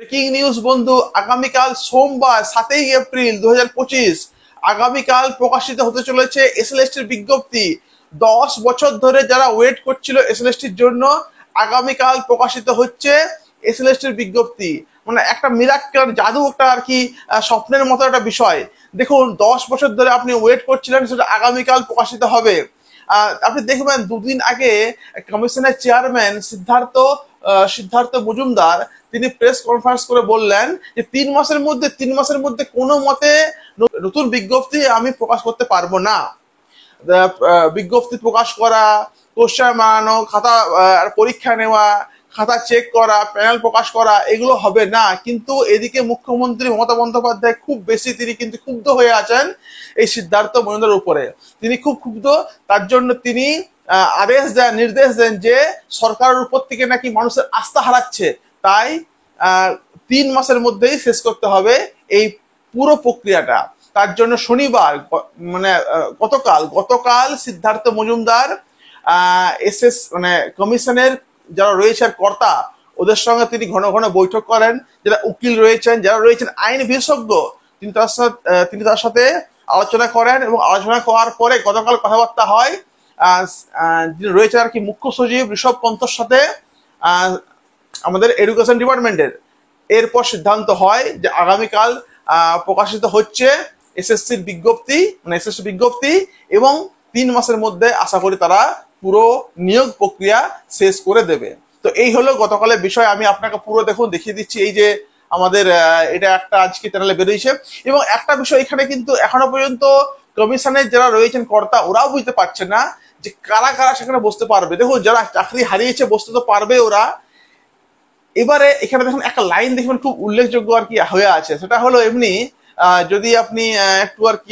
Breaking news বন্ধু, আগামীকাল সোমবার 7 এপ্রিল 2025 আগামীকাল প্রকাশিত হতে চলেছে এসএলএসটির বিজ্ঞপ্তি। 10 বছর ধরে যারা ওয়েট করছিল এসএলএসটির জন্য, আগামীকাল প্রকাশিত হচ্ছে এসএলএসটির বিজ্ঞপ্তি। মানে একটা মিরাক্কেল, জাদু, একটা আর কি স্বপ্নের মতো একটা বিষয়। দেখুন, 10 বছর ধরে আপনি ওয়েট করছিলেন, সেটা আগামীকাল প্রকাশিত হবে। আপনি দেখবেন দুদিন আগে কমিশনের চেয়ারম্যান সিদ্ধার্থ মজুমদার তিনি প্রেস কনফারেন্স করে বললেন যে 3 মাসের মধ্যে কোনো মতে নতুন বিজ্ঞপ্তি আমি প্রকাশ করতে পারবো না। বিজ্ঞপ্তি প্রকাশ করা, কোশ্চেন বানানো, খাতা পরীক্ষা নেওয়া, খাতা চেক করা, প্যানেল প্রকাশ করা, এগুলো হবে না। কিন্তু এদিকে মুখ্যমন্ত্রী মমতা বন্দ্যোপাধ্যায় তিনি কিন্তু ক্ষুব্ধ হয়ে আছেন এই সিদ্ধার্থ মজুমদারের উপরে। তিনি খুব ক্ষুব্ধ, তার জন্য তিনি নির্দেশ দেন যে সরকারের উপর থেকে নাকি মানুষের আস্থা হারাচ্ছে, তাই 3 মাসের মধ্যেই শেষ করতে হবে এই পুরো প্রক্রিয়াটা। তার জন্য শনিবার গতকাল সিদ্ধার্থ মজুমদার কমিশনের যারা রয়েছে কর্তা, ওদের সঙ্গে তিনি ঘন ঘন বৈঠক করেন। যারা উকিল রয়েছেন, যারা রয়েছেন আইন বিশেষজ্ঞ, তিনি তার সাথে আলোচনা করেন এবং আলোচনা করার পরে গতকাল কথাবার্তা হয় যিনি রয়েছেন আর কি মুখ্য সচিব ঋষভ পন্তর সাথে, আমাদের এডুকেশন ডিপার্টমেন্টের। এরপর সিদ্ধান্ত হয় যে আগামীকাল প্রকাশিত হচ্ছে এসএসসি বিজ্ঞপ্তি এবং 3 মাসের মধ্যে আশা করি তারা পুরো নিয়োগ প্রক্রিয়া শেষ করে দেবে। তো এই হলো গতকালের বিষয়। আমি আপনাকে পুরো দেখিয়ে দিচ্ছি। এই যে আমাদের এটা একটা আজকে চ্যানেলে বেরিয়েছে। এবং একটা বিষয় এখানে কিন্তু এখনো পর্যন্ত কমিশনের যারা রয়েছেন কর্তা, ওরাও বুঝতে পারছে না যে কারা কারা সেখানে বসতে পারবে। দেখুন, যারা চাকরি হারিয়েছে বসতে তো পারবে ওরা। এবারে এখানে দেখুন একটা লাইন দেখবেন খুব উল্লেখযোগ্য আর কি হয়ে আছে। সেটা হলো এমনি, যদি আপনি একটু আর কি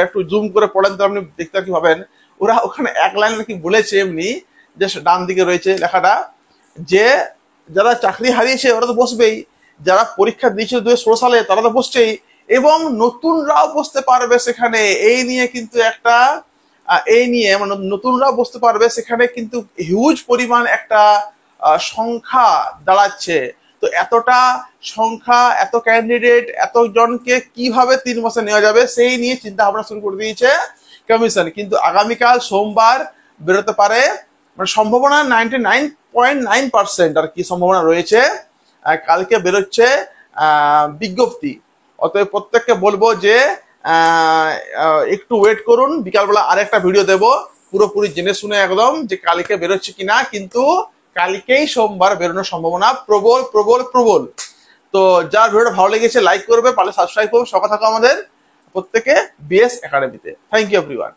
একটু জুম করে পড়েন তো আপনি দেখতে আর কি পাবেন। ওরা ওখানে এক লাইন আর কি বলেছে এমনি, যে ডান দিকে রয়েছে লেখাটা, যে যারা চাকরি হারিয়েছে ওরা তো বসবেই, যারা পরীক্ষা দিয়েছিল 2016 সালে তারা তো বসছেই, এবং নতুনরাও বসতে পারবে সেখানে। এই নিয়ে কিন্তু নতুনরাও বসতে পারবে সেখানে, কিন্তু হিউজ পরিমাণ একটা সংখ্যা দাঁড়াচ্ছে। তো এতটা সংখ্যা, এত ক্যান্ডিডেট, এতজনকে কিভাবে 3 মাসে নেওয়া যাবে সেই নিয়ে চিন্তা ভাবনা শুরু করে দিয়েছে কমিশন। কিন্তু আগামীকাল সোমবার বেরোতে পারে, মানে সম্ভাবনা 99.9% আর কি সম্ভাবনা রয়েছে। কালকে বেরোচ্ছে বিজ্ঞপ্তি। অতএব প্রত্যেককে বলবো যে একটু ওয়েট করুন, বিকালবেলা আরেকটা ভিডিও দেব পুরোপুরি জেনে শুনে একদম যে কালকে বেরোচ্ছে কিনা। কিন্তু কালকেই সোমবার বেরোনোর সম্ভাবনা প্রবল প্রবল প্রবল। তো যার ভিডিওটা ভালো লেগেছে লাইক করবে, পারলে সাবস্ক্রাইব করবে। সঙ্গে থাকো আমাদের প্রত্যেকে বিএস একাডেমিতে। Thank you everyone.